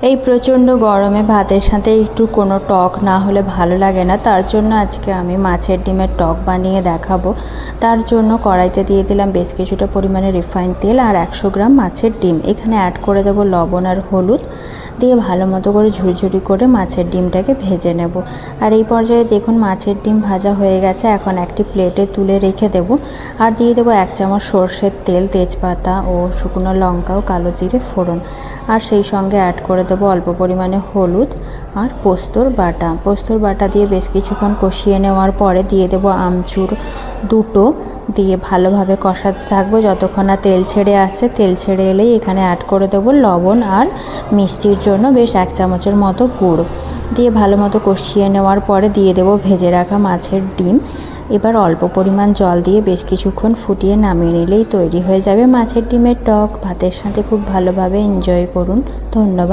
এই প্রচণ্ড গরমে ভাতের সাথে একটু কোনো টক না হলে ভালো লাগে না। তার জন্য আজকে আমি মাছের ডিমের টক বানিয়ে দেখাবো। তার জন্য কড়াইতে দিয়ে দিলাম বেশ কিছুটা পরিমাণে রিফাইন তেল আর 100 গ্রাম মাছের ডিম। এখানে অ্যাড করে দেবো লবণ আর হলুদ, দিয়ে ভালো মতো করে ঝুরঝুরি করে মাছের ডিমটাকে ভেজে নেব। আর এই পর্যায়ে দেখুন মাছের ডিম ভাজা হয়ে গেছে। এখন একটি প্লেটে তুলে রেখে দেব। আর দিয়ে দেবো 1 চামচ সর্ষের তেল, তেজপাতা ও শুকনো লঙ্কা ও কালো জিরে ফোড়ন। আর সেই সঙ্গে অ্যাড করে দেবো অল্প পরিমাণে হলুদ আর পোস্তর বাটা। পোস্তর বাটা দিয়ে বেশ কিছুক্ষণ কষিয়ে নেওয়ার পরে দিয়ে দেবো আমচুর দুটো, দিয়ে ভালোভাবে কষাতে থাকবো যতক্ষণ না তেল ছেড়ে আসছে। তেল ছেড়ে এলেই এখানে অ্যাড করে দেবো লবণ আর মিষ্টির জন্য বেশ 1 চামচের মতো গুড়, দিয়ে ভালো মতো কষিয়ে নেওয়ার পরে দিয়ে দেবো ভেজে রাখা মাছের ডিম। এবার অল্প পরিমাণ জল দিয়ে বেশ কিছুক্ষণ ফুটিয়ে নামিয়ে নিলেই তৈরি হয়ে যাবে মাছের ডিমের টক। ভাতের সাথে খুব ভালোভাবে এনজয় করুন। ধন্যবাদ।